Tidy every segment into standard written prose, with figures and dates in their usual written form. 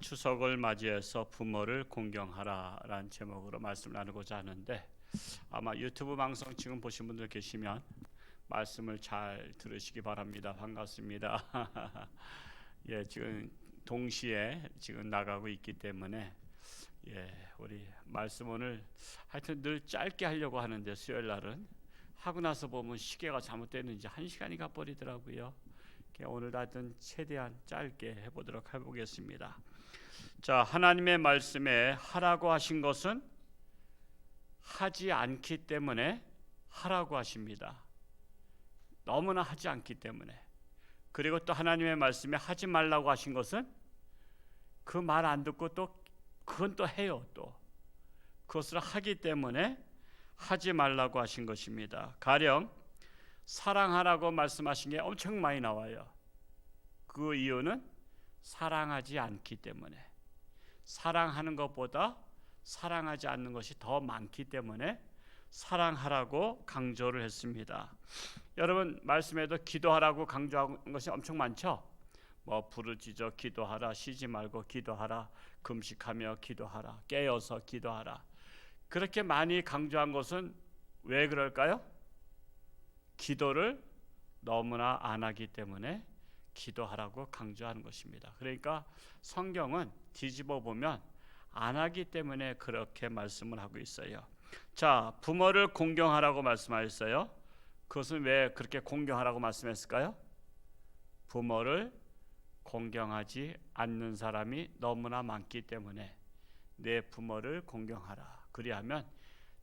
추석을 맞이해서 부모를 공경하라라는 제목으로 말씀을 나누고자 하는데, 아마 유튜브 방송 지금 보신 분들 계시면 말씀을 잘 들으시기 바랍니다. 반갑습니다. 예, 지금 동시에 지금 나가고 있기 때문에 우리 말씀 오늘 하여튼 늘 짧게 하려고 하는데, 수요일 날은 하고 나서 보면 시계가 잘못됐는지 1시간이 가버리더라고요. 오늘 하여튼 최대한 짧게 해보겠습니다. 자, 하나님의 말씀에 하라고 하신 것은 하지 않기 때문에 하라고 하십니다. 너무나 하지 않기 때문에. 그리고 또 하나님의 말씀에 하지 말라고 하신 것은 그 말 안 듣고 또 그건 또 해요. 또 그것을 하기 때문에 하지 말라고 하신 것입니다. 가령 사랑하라고 말씀하신 게 엄청 많이 나와요. 그 이유는 사랑하지 않기 때문에, 사랑하는 것보다 사랑하지 않는 것이 더 많기 때문에 사랑하라고 강조를 했습니다. 여러분, 말씀에도 기도하라고 강조한 것이 엄청 많죠. 부르짖어 기도하라, 쉬지 말고 기도하라, 금식하며 기도하라, 깨어서 기도하라. 그렇게 많이 강조한 것은 왜 그럴까요? 기도를 너무나 안 하기 때문에 기도하라고 강조하는 것입니다. 그러니까 성경은 뒤집어 보면 안 하기 때문에 그렇게 말씀을 하고 있어요. 자, 부모를 공경하라고 말씀하셨어요. 그것은 왜 그렇게 공경하라고 말씀했을까요? 부모를 공경하지 않는 사람이 너무나 많기 때문에 내 부모를 공경하라. 그리하면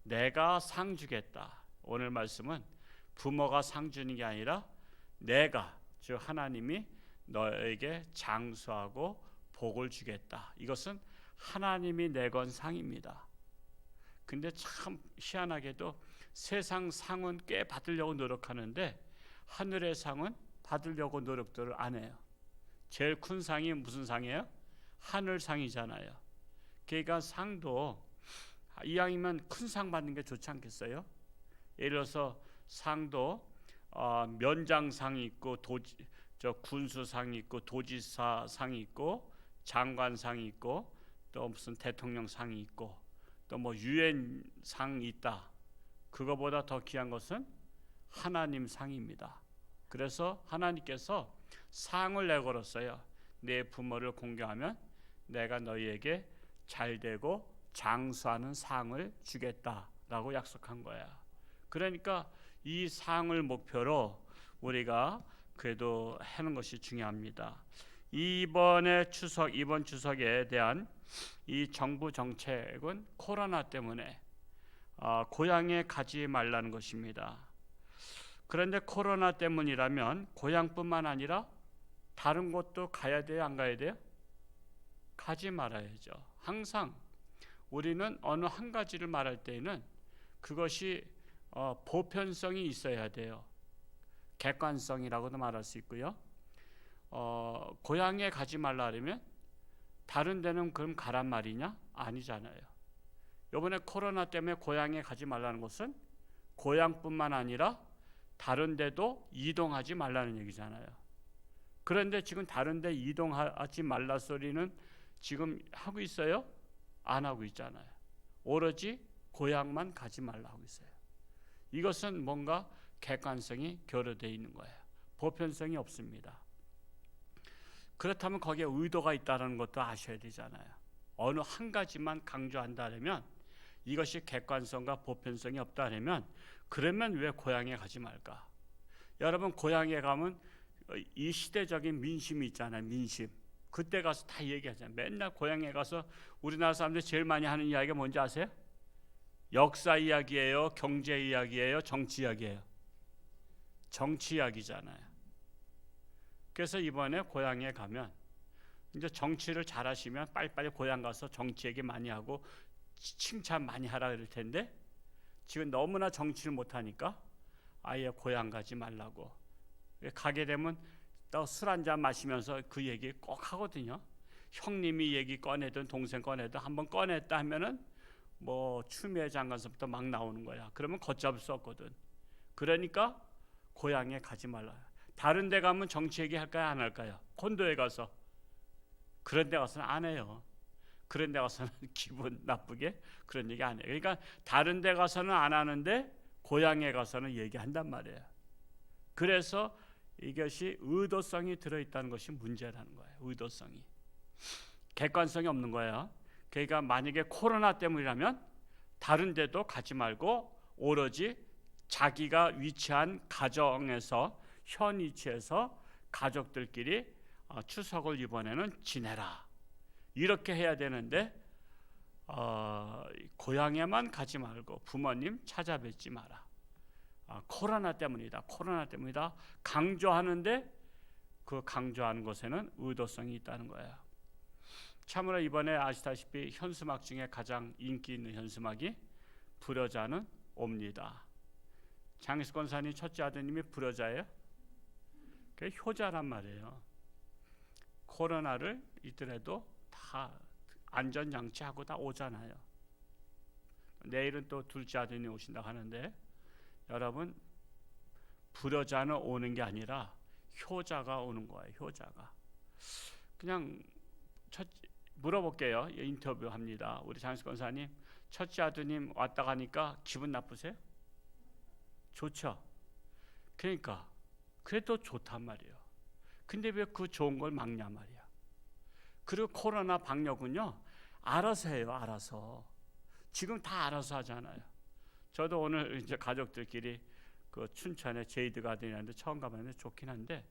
내가 상 주겠다. 오늘 말씀은 부모가 상 주는 게 아니라 내가, 즉 하나님이 너에게 장수하고 복을 주겠다. 이것은 하나님이 내건 상입니다. 근데 참 희한하게도 세상 상은 꽤 받으려고 노력하는데 하늘의 상은 받으려고 노력들을 안 해요. 제일 큰 상이 무슨 상이에요? 하늘상이잖아요. 그러니까 상도 이왕이면 큰 상 받는 게 좋지 않겠어요? 예를 들어서 상도 면장상이 있고 군수상이 있고 도지사상이 있고 장관상이 있고 또 무슨 대통령상이 있고 또 유엔상이 있다. 그거보다 더 귀한 것은 하나님 상입니다. 그래서 하나님께서 상을 내걸었어요. 내 부모를 공경하면 내가 너희에게 잘되고 장수하는 상을 주겠다라고 약속한 거야. 그러니까 이 상을 목표로 우리가 그래도 하는 것이 중요합니다. 이번 추석에 대한 이 정부 정책은 코로나 때문에 고향에 가지 말라는 것입니다. 그런데 코로나 때문이라면 고향뿐만 아니라 다른 곳도 가야 돼요, 안 가야 돼요? 가지 말아야죠. 항상 우리는 어느 한 가지를 말할 때에는 그것이 보편성이 있어야 돼요. 객관성이라고도 말할 수 있고요. 고향에 가지 말라 그러면 다른 데는 그럼 가란 말이냐? 아니잖아요. 이번에 코로나 때문에 고향에 가지 말라는 것은 고향뿐만 아니라 다른 데도 이동하지 말라는 얘기잖아요. 그런데 지금 다른 데 이동하지 말라 소리는 지금 하고 있어요? 안 하고 있잖아요. 오로지 고향만 가지 말라 하고 있어요. 이것은 뭔가 객관성이 결여되어 있는 거예요. 보편성이 없습니다. 그렇다면 거기에 의도가 있다는 것도 아셔야 되잖아요. 어느 한 가지만 강조한다면 이것이 객관성과 보편성이 없다면 그러면 왜 고향에 가지 말까? 여러분, 고향에 가면 이 시대적인 민심이 있잖아요. 민심. 그때 가서 다 얘기하잖아요. 맨날 고향에 가서 우리나라 사람들이 제일 많이 하는 이야기가 뭔지 아세요? 역사 이야기예요? 경제 이야기예요? 정치 이야기예요? 정치 이야기잖아요. 그래서 이번에 고향에 가면 이제 정치를 잘하시면 빨리빨리 고향 가서 정치 얘기 많이 하고 칭찬 많이 하라 그럴 텐데 지금 너무나 정치를 못하니까 아예 고향 가지 말라고. 가게 되면 또 술 한잔 마시면서 그 얘기 꼭 하거든요. 형님이 얘기 꺼내든 동생 꺼내든 한번 꺼냈다 하면은 추미애 장관서부터 막 나오는 거야. 그러면 걷잡을 수 없거든. 그러니까 고향에 가지 말라. 다른 데 가면 정치 얘기 할까요, 안 할까요? 콘도에 가서 그런 데 가서는 안 해요. 그런 데 가서는 기분 나쁘게 그런 얘기 안 해요. 그러니까 다른 데 가서는 안 하는데 고향에 가서는 얘기한단 말이에요. 그래서 이것이 의도성이 들어있다는 것이 문제라는 거예요. 의도성이. 객관성이 없는 거예요. 그러니까 만약에 코로나 때문이라면 다른 데도 가지 말고 오로지 자기가 위치한 가정에서 현 위치에서 가족들끼리 추석을 이번에는 지내라. 이렇게 해야 되는데 고향에만 가지 말고 부모님 찾아뵙지 마라. 코로나 때문이다. 코로나 때문이다. 강조하는데 그 강조하는 것에는 의도성이 있다는 거예요. 참으로 이번에 아시다시피 현수막 중에 가장 인기 있는 현수막이 불효자는 옵니다. 장희숙 권사님 첫째 아드님이 불효자예요? 그게 효자란 말이에요. 코로나를 있더라도 다 안전장치하고 다 오잖아요. 내일은 또 둘째 아드님이 오신다고 하는데 여러분 불효자는 오는 게 아니라 효자가 오는 거예요. 효자가. 그냥 물어볼게요. 인터뷰합니다. 우리 장희숙 권사님 첫째 아드님 왔다 가니까 기분 나쁘세요? 좋죠. 그러니까 그래도 좋단 말이에요. 근데 왜 그 좋은 걸 막냐 말이야. 그리고 코로나 방역은요 알아서 해요. 알아서. 지금 다 알아서 하잖아요. 저도 오늘 이제 가족들끼리 그 춘천에 제이드 가든이라는데 처음 가봤는데 좋긴 한데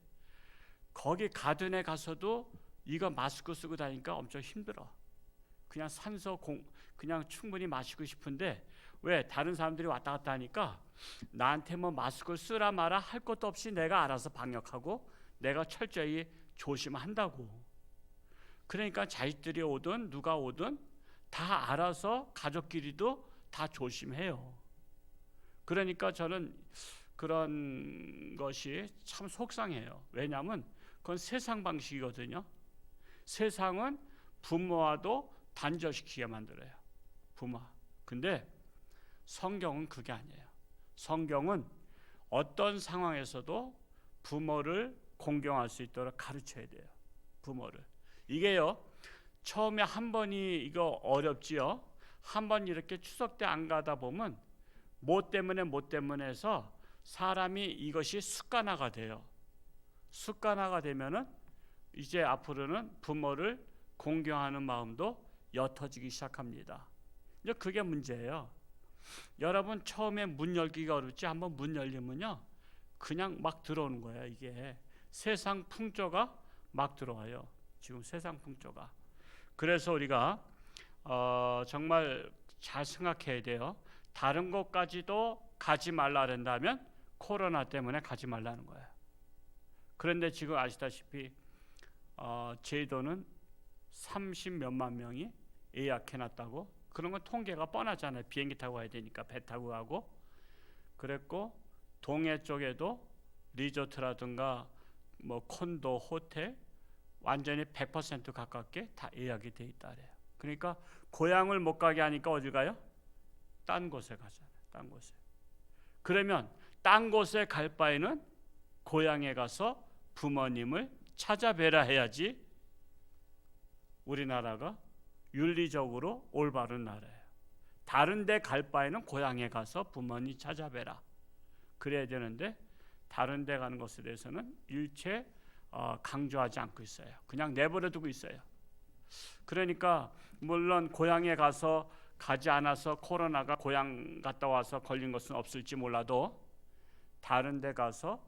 거기 가든에 가서도 이거 마스크 쓰고 다니까 엄청 힘들어. 그냥 그냥 충분히 마시고 싶은데 왜 다른 사람들이 왔다 갔다 하니까 나한테 뭐 마스크를 쓰라 마라 할 것도 없이 내가 알아서 방역하고 내가 철저히 조심한다고. 그러니까 자식들이 오든 누가 오든 다 알아서 가족끼리도 다 조심해요. 그러니까 저는 그런 것이 참 속상해요. 왜냐하면 그건 세상 방식이거든요. 세상은 부모와도 단절시키게 만들어요. 부모. 근데 성경은 그게 아니에요. 성경은 어떤 상황에서도 부모를 공경할 수 있도록 가르쳐야 돼요. 부모를. 이게요. 처음에 한 번이 이거 어렵지요. 한 번 이렇게 추석 때 안 가다 보면 뭐 때문에 해서 사람이 이것이 습관화가 돼요. 습관화가 되면은 이제 앞으로는 부모를 공경하는 마음도 옅어지기 시작합니다. 이제 그게 문제예요. 여러분 처음에 문 열기가 어렵지 한번 문 열리면요 그냥 막 들어오는 거예요. 이게 세상 풍조가 막 들어와요. 지금 세상 풍조가. 그래서 우리가 정말 잘 생각해야 돼요. 다른 곳까지도 가지 말라 한다면 코로나 때문에 가지 말라는 거예요. 그런데 지금 아시다시피 제주도는 30몇만 명이 예약해놨다고. 그런 건 통계가 뻔하잖아요. 비행기 타고 가야 되니까 배 타고 가고. 그랬고 동해 쪽에도 리조트라든가 뭐 콘도, 호텔 완전히 100% 가깝게 다 예약이 돼 있다 그래요. 그러니까 고향을 못 가게 하니까 어디 가요? 딴 곳에 가잖아요. 딴 곳에. 그러면 딴 곳에 갈 바에는 고향에 가서 부모님을 찾아뵈라 해야지 우리나라가 윤리적으로 올바른 나라예요. 다른 데 갈 바에는 고향에 가서 부모님 찾아뵈라. 그래야 되는데 다른 데 가는 것에 대해서는 일체 강조하지 않고 있어요. 그냥 내버려 두고 있어요. 그러니까 물론 고향에 가서 가지 않아서 코로나가 고향 갔다 와서 걸린 것은 없을지 몰라도 다른 데 가서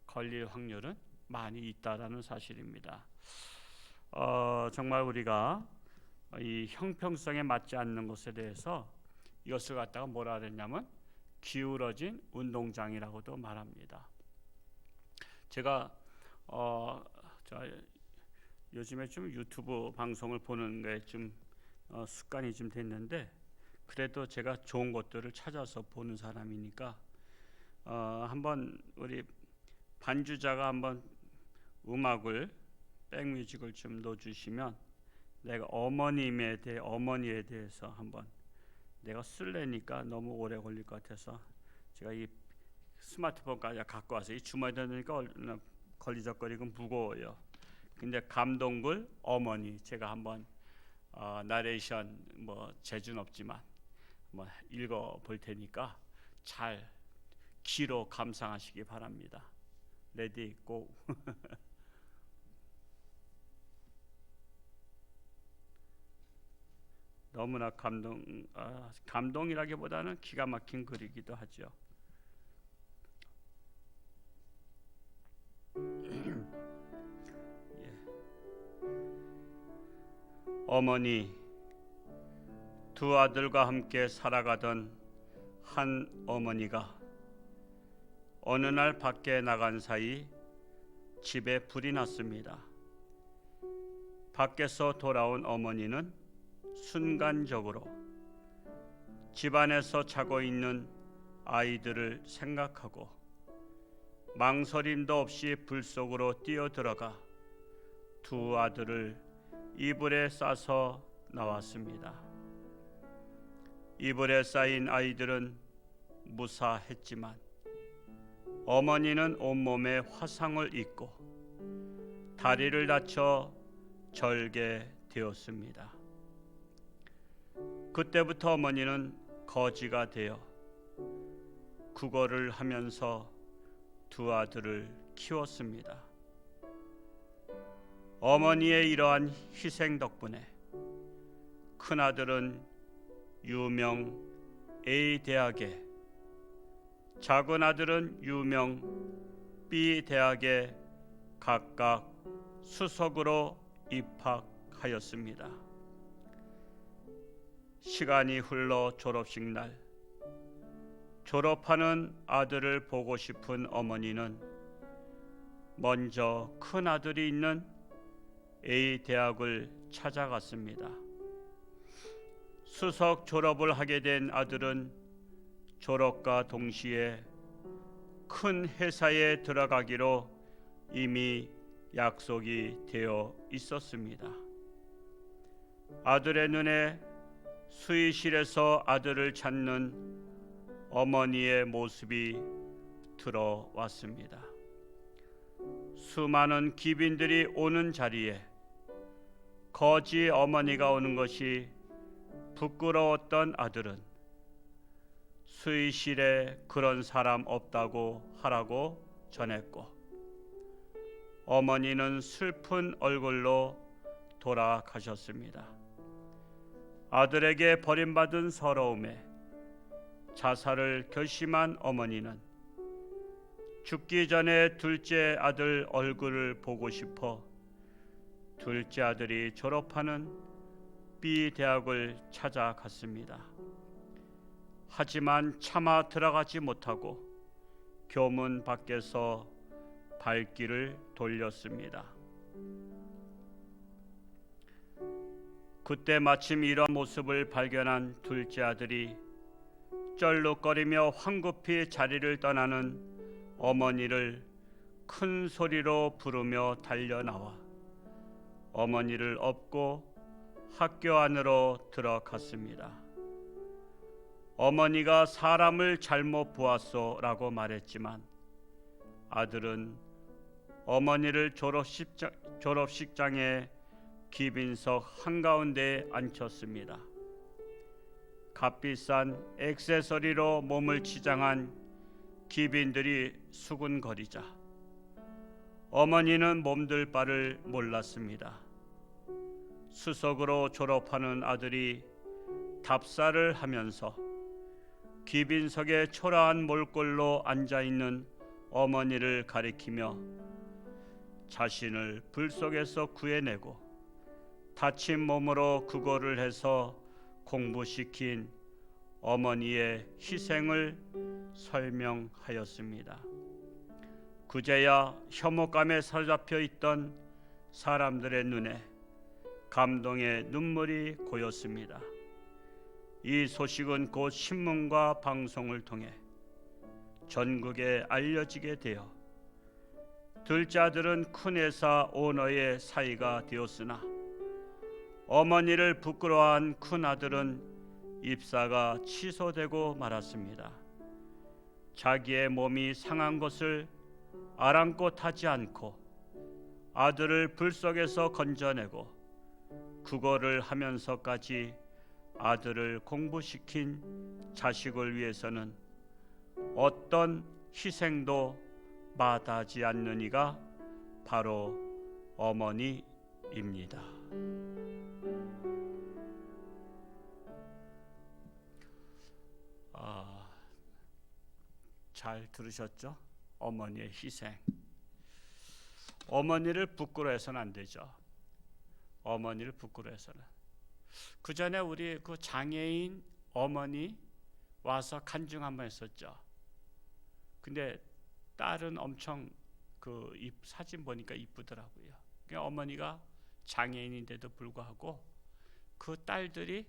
걸릴 확률은 많이 있다라는 사실입니다. 정말 우리가 이 형평성에 맞지 않는 것에 대해서 이것을 갖다가 뭐라 그랬냐면 기울어진 운동장이라고도 말합니다. 제가 요즘에 좀 유튜브 방송을 보는 게 좀 습관이 좀 됐는데 그래도 제가 좋은 것들을 찾아서 보는 사람이니까 한번 우리 반주자가 한번 음악을 백뮤직을 좀 넣어주시면 내가 어머니에 대해서 한번 내가 쓸래니까 너무 오래 걸릴 것 같아서 제가 이 스마트폰까지 갖고 와서 이 주머니에 넣으니까 걸리적거리고 무거워요. 근데 감동굴 어머니, 제가 한번 나레이션 재주는 없지만 읽어 볼 테니까 잘 귀로 감상하시기 바랍니다. 레디 고. 너무나 감동이라기보다는 기가 막힌 글이기도 하죠. 예. 어머니, 두 아들과 함께 살아가던 한 어머니가 어느 날 밖에 나간 사이 집에 불이 났습니다. 밖에서 돌아온 어머니는 순간적으로 집안에서 자고 있는 아이들을 생각하고 망설임도 없이 불 속으로 뛰어들어가 두 아들을 이불에 싸서 나왔습니다. 이불에 쌓인 아이들은 무사했지만 어머니는 온몸에 화상을 입고 다리를 다쳐 절개되었습니다. 그때부터 어머니는 거지가 되어 구걸을 하면서 두 아들을 키웠습니다. 어머니의 이러한 희생 덕분에 큰아들은 유명 A 대학에, 작은 아들은 유명 B 대학에 각각 수석으로 입학하였습니다. 시간이 흘러 졸업식 날, 졸업하는 아들을 보고 싶은 어머니는 먼저 큰 아들이 있는 A 대학을 찾아갔습니다. 수석 졸업을 하게 된 아들은 졸업과 동시에 큰 회사에 들어가기로 이미 약속이 되어 있었습니다. 아들의 눈에 수의실에서 아들을 찾는 어머니의 모습이 들어왔습니다. 수많은 귀빈들이 오는 자리에 거지 어머니가 오는 것이 부끄러웠던 아들은 수의실에 그런 사람 없다고 하라고 전했고 어머니는 슬픈 얼굴로 돌아가셨습니다. 아들에게 버림받은 서러움에 자살을 결심한 어머니는 죽기 전에 둘째 아들 얼굴을 보고 싶어 둘째 아들이 졸업하는 B 대학을 찾아갔습니다. 하지만 차마 들어가지 못하고 교문 밖에서 발길을 돌렸습니다. 그때 마침 이런 모습을 발견한 둘째 아들이 쩔룩거리며 황급히 자리를 떠나는 어머니를 큰 소리로 부르며 달려나와 어머니를 업고 학교 안으로 들어갔습니다. 어머니가 사람을 잘못 보았소라고 말했지만 아들은 어머니를 졸업식장에 귀빈석 한가운데에 앉혔습니다. 값비싼 액세서리로 몸을 치장한 귀빈들이 수군거리자 어머니는 몸둘 바를 몰랐습니다. 수석으로 졸업하는 아들이 답사를 하면서 귀빈석에 초라한 몰골로 앉아있는 어머니를 가리키며 자신을 불 속에서 구해내고 다친 몸으로 구걸을 해서 공부시킨 어머니의 희생을 설명하였습니다. 그제야 혐오감에 사로잡혀 있던 사람들의 눈에 감동의 눈물이 고였습니다. 이 소식은 곧 신문과 방송을 통해 전국에 알려지게 되어 둘째 아들은 큰 회사 오너의 사이가 되었으나 어머니를 부끄러워한 큰 아들은 입사가 취소되고 말았습니다. 자기의 몸이 상한 것을 아랑곳하지 않고 아들을 불 속에서 건져내고 구걸을 하면서까지 아들을 공부시킨 자식을 위해서는 어떤 희생도 마다하지 않는 이가 바로 어머니입니다. 잘 들으셨죠? 어머니의 희생. 어머니를 부끄러워해서는 안 되죠. 어머니를 부끄러워해서는. 그 전에 우리 그 장애인 어머니 와서 간증 한번 했었죠. 근데 딸은 엄청 그 사진 보니까 이쁘더라고요. 그러니까 어머니가 장애인인데도 불구하고 그 딸들이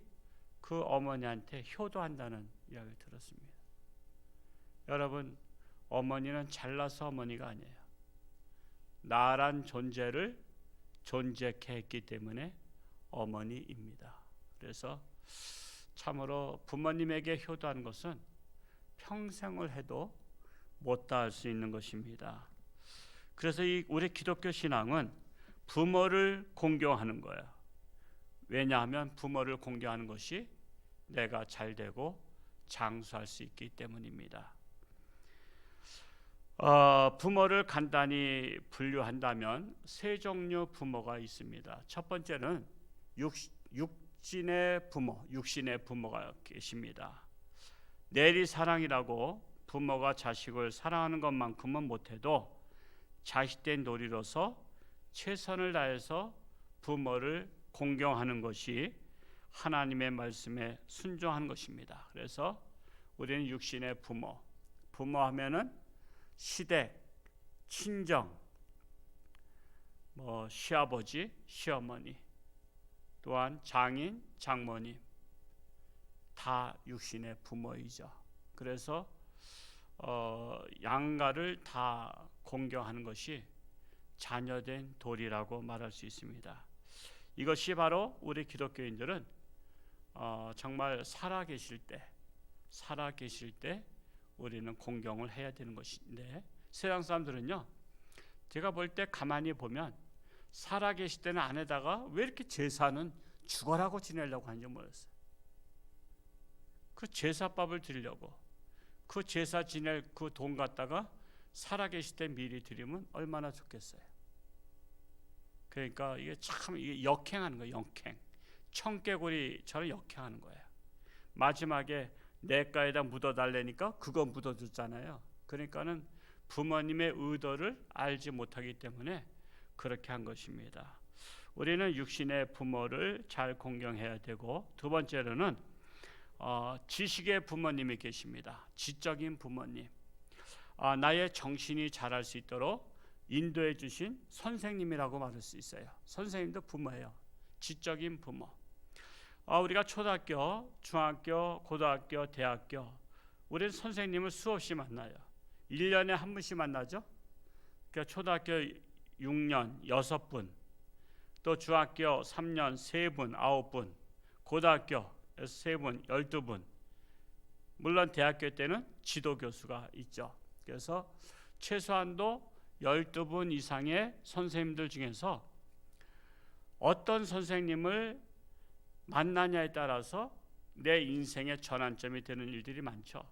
그 어머니한테 효도한다는 이야기를 들었습니다. 여러분, 어머니는 잘나서 어머니가 아니에요. 나란 존재를 존재케 했기 때문에 어머니입니다. 그래서 참으로 부모님에게 효도하는 것은 평생을 해도 못다할 수 있는 것입니다. 그래서 우리 기독교 신앙은 부모를 공경하는 거예요. 왜냐하면 부모를 공경하는 것이 내가 잘되고 장수할 수 있기 때문입니다. 부모를 간단히 분류한다면 세 종류 부모가 있습니다. 첫 번째는 육신의 부모가 계십니다. 내리사랑이라고 부모가 자식을 사랑하는 것만큼은 못해도 자식된 도리로서 최선을 다해서 부모를 공경하는 것이 하나님의 말씀에 순종하는 것입니다. 그래서 우리는 육신의 부모하면은 시댁, 친정, 시아버지, 시어머니, 또한 장인, 장모님 다 육신의 부모이죠. 그래서 양가를 다 공경하는 것이 자녀된 도리라고 말할 수 있습니다. 이것이 바로 우리 기독교인들은 정말 살아계실 때 우리는 공경을 해야 되는 것인데, 세상 사람들은요, 제가 볼 때 가만히 보면 살아계실 때는 안에다가 왜 이렇게 제사는 죽어라고 지내려고 하는지 모르겠어요. 그 제사밥을 드리려고 그 제사 지낼 그 돈 갖다가 살아계실 때 미리 드리면 얼마나 좋겠어요. 그러니까 이게 참 역행하는 거예요. 역행. 청개구리처럼 역행하는 거예요. 마지막에 내가에다 묻어달래니까 그거 묻어줬잖아요. 그러니까는 부모님의 의도를 알지 못하기 때문에 그렇게 한 것입니다. 우리는 육신의 부모를 잘 공경해야 되고, 두 번째로는 지식의 부모님이 계십니다. 지적인 부모님. 나의 정신이 자랄 수 있도록 인도해 주신 선생님이라고 말할 수 있어요. 선생님도 부모예요. 지적인 부모. 우리가 초등학교, 중학교, 고등학교, 대학교, 우리는 선생님을 수없이 만나요. 1년에 한 분씩 만나죠. 그러니까 초등학교 6년 6분, 또 중학교 3년 3분, 9분, 고등학교 3분, 12분. 물론 대학교 때는 지도교수가 있죠. 그래서 최소한도 12분 이상의 선생님들 중에서 어떤 선생님을 만나냐에 따라서 내 인생의 전환점이 되는 일들이 많죠.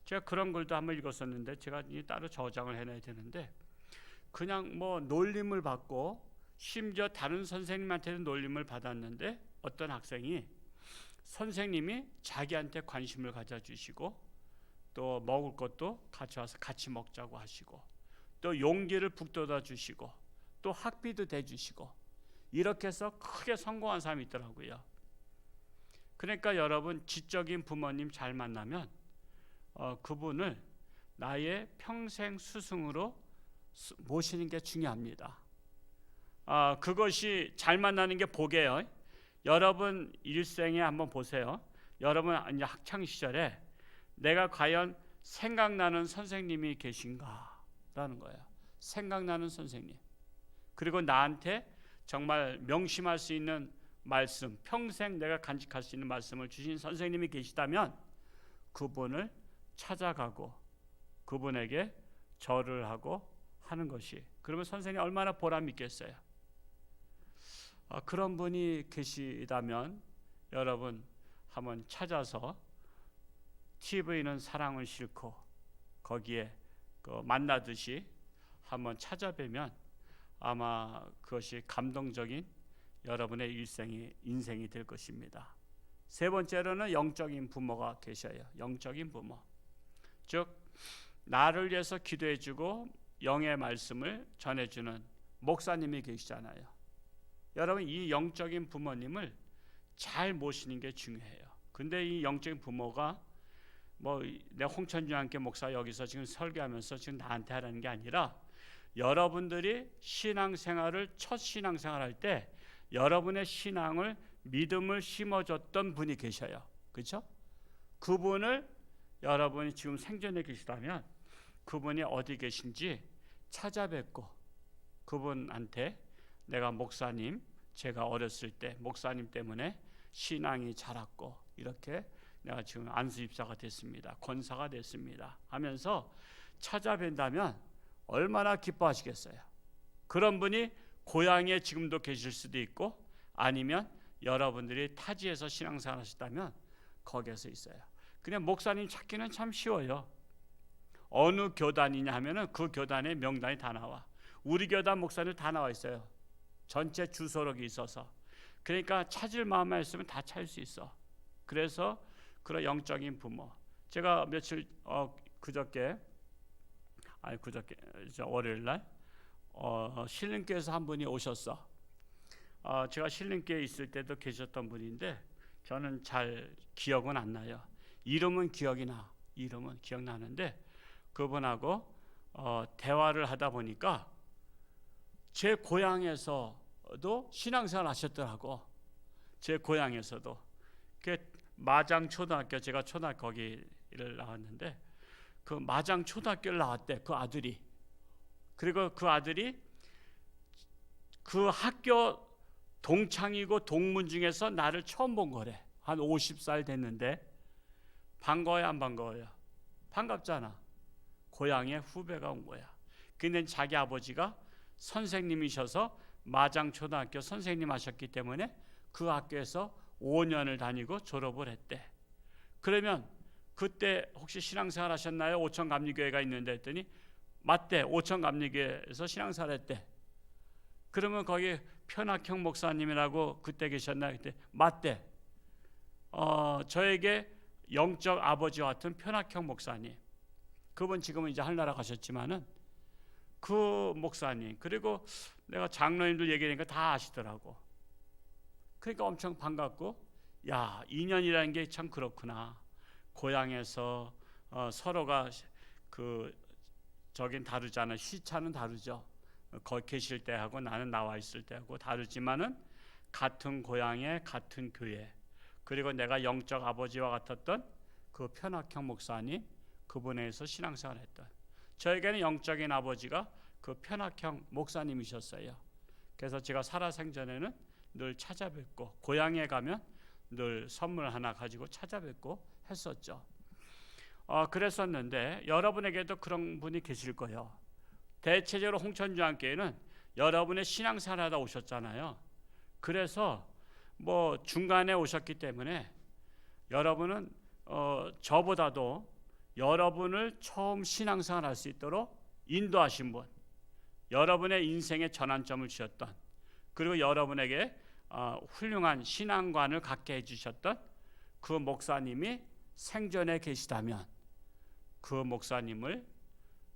제가 그런 글도 한번 읽었었는데, 제가 따로 저장을 해놔야 되는데, 그냥 놀림을 받고 심지어 다른 선생님한테도 놀림을 받았는데, 어떤 학생이 선생님이 자기한테 관심을 가져주시고 또 먹을 것도 같이 와서 같이 먹자고 하시고 또 용기를 북돋아 주시고 또 학비도 대주시고 이렇게 해서 크게 성공한 사람이 있더라고요. 그러니까 여러분, 지적인 부모님 잘 만나면 그분을 나의 평생 스승으로 모시는 게 중요합니다. 그것이 잘 만나는 게 복이에요. 여러분 일생에 한번 보세요. 여러분 이제 학창 시절에 내가 과연 생각나는 선생님이 계신가라는 거예요. 생각나는 선생님. 그리고 나한테 정말 명심할 수 있는 말씀, 평생 내가 간직할 수 있는 말씀을 주신 선생님이 계시다면 그분을 찾아가고 그분에게 절을 하고 하는 것이. 그러면 선생님이 얼마나 보람 있겠어요. 그런 분이 계시다면 여러분 한번 찾아서 TV는 사랑을 싣고 거기에 만나듯이 한번 찾아뵈면 아마 그것이 감동적인 여러분의 인생이 될 것입니다. 세 번째로는 영적인 부모가 계셔요. 영적인 부모. 즉 나를 위해서 기도해주고 영의 말씀을 전해주는 목사님이 계시잖아요. 여러분 이 영적인 부모님을 잘 모시는 게 중요해요. 근데 이 영적인 부모가 내 홍천주한교 목사 여기서 지금 설교하면서 지금 나한테 하라는 게 아니라 여러분들이 신앙생활을 첫 신앙생활할 때 여러분의 신앙을 믿음을 심어줬던 분이 계셔요. 그렇죠? 그분을 여러분이 지금 생전에 계시다면 그분이 어디 계신지 찾아뵙고 그분한테 내가 목사님, 제가 어렸을 때 목사님 때문에 신앙이 자랐고 이렇게 내가 지금 안수입사가 됐습니다. 권사가 됐습니다. 하면서 찾아뵌다면 얼마나 기뻐하시겠어요. 그런 분이 고향에 지금도 계실 수도 있고 아니면 여러분들이 타지에서 신앙생활 하셨다면 거기에서 있어요. 그냥 목사님 찾기는 참 쉬워요. 어느 교단이냐 하면은 그 교단의 명단이 다 나와. 우리 교단 목사님 다 나와 있어요. 전체 주소록이 있어서. 그러니까 찾을 마음만 있으면 다 찾을 수 있어. 그래서 그런 영적인 부모. 제가 며칠 그저께 월요일 날 신림교회에서 한 분이 오셨어. 제가 신림교회에 있을 때도 계셨던 분인데 저는 잘 기억은 안 나요. 이름은 기억나는데 그분하고 대화를 하다 보니까 제 고향에서도 신앙생활 하셨더라고. 제 고향에서도 마장 초등학교, 제가 초등학교 거기를 나왔는데 그 마장 초등학교를 나왔대. 그 아들이. 그리고 그 아들이 그 학교 동창이고 동문 중에서 나를 처음 본 거래. 한 50살 됐는데 반가워요, 안 반가워요? 반갑잖아. 고향에 후배가 온 거야. 근데 자기 아버지가 선생님이셔서 마장초등학교 선생님 하셨기 때문에 그 학교에서 5년을 다니고 졸업을 했대. 그러면 그때 혹시 신앙생활 하셨나요? 오천감리교회가 있는데 했더니 맞대. 오천감리교회에서 신앙생활 했대. 그러면 거기 편학형 목사님이라고 그때 계셨나요? 그때 맞대. 저에게 영적 아버지와 같은 편학형 목사님. 그분 지금은 이제 하늘나라 가셨지만은 그 목사님, 그리고 내가 장로님들 얘기하니까 다 아시더라고. 그러니까 엄청 반갑고, 야, 인연이라는 게 참 그렇구나. 고향에서 서로가 저긴 다르잖아. 시차는 다르죠. 거기 계실 때하고 나는 나와 있을 때하고 다르지만은 같은 고향에 같은 교회. 그리고 내가 영적 아버지와 같았던 그 편학형 목사님, 그분에서 신앙생활 했던. 저에게는 영적인 아버지가 그 편학형 목사님이셨어요. 그래서 제가 살아생전에는 늘 찾아뵙고 고향에 가면 늘 선물 하나 가지고 찾아뵙고 했었죠. 그랬었는데 여러분에게도 그런 분이 계실 거예요. 대체적으로 홍천주한교회는 여러분의 신앙생활 하다 오셨잖아요. 그래서 중간에 오셨기 때문에 여러분은 저보다도 여러분을 처음 신앙생활 할 수 있도록 인도하신 분, 여러분의 인생의 전환점을 주셨던, 그리고 여러분에게 훌륭한 신앙관을 갖게 해주셨던 그 목사님이 생전에 계시다면 그 목사님을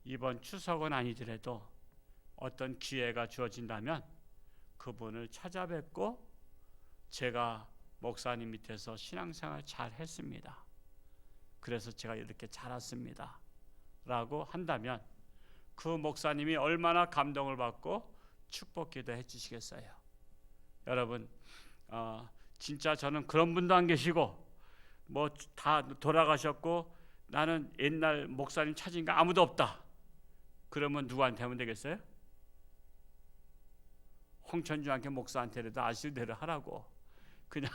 이번 추석은 아니더라도 어떤 기회가 주어진다면 그분을 찾아뵙고 제가 목사님 밑에서 신앙생활 잘 했습니다. 그래서 제가 이렇게 자랐습니다. 라고 한다면 그 목사님이 얼마나 감동을 받고 축복기도 해주시겠어요. 여러분 진짜 저는 그런 분도 안 계시고 다 돌아가셨고 나는 옛날 목사님 찾은 거 아무도 없다. 그러면 누구한테 하면 되겠어요? 홍천주한교 목사한테라도 아실 대로 하라고. 그냥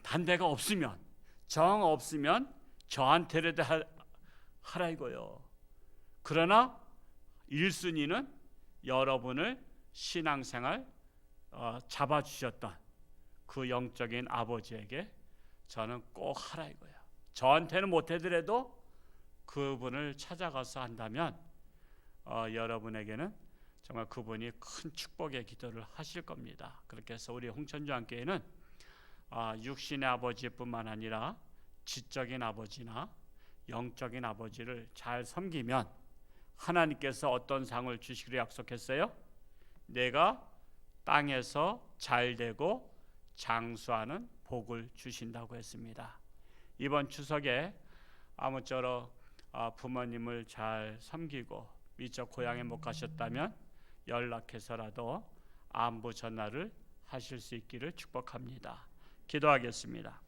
단대가 없으면, 정 없으면 저한테라도 하라 이거요. 그러나 1순위는 여러분을 신앙생활 잡아주셨던 그 영적인 아버지에게 저는 꼭 하라 이거예요. 저한테는 못하더라도 그분을 찾아가서 한다면 여러분에게는 정말 그분이 큰 축복의 기도를 하실 겁니다. 그렇게 해서 우리 홍천주안교회는 육신의 아버지뿐만 아니라 지적인 아버지나 영적인 아버지를 잘 섬기면 하나님께서 어떤 상을 주시기로 약속했어요? 내가 땅에서 잘되고 장수하는 복을 주신다고 했습니다. 이번 추석에 아무쪼록 부모님을 잘 섬기고 미처 고향에 못 가셨다면 연락해서라도 안부 전화를 하실 수 있기를 축복합니다. 기도하겠습니다.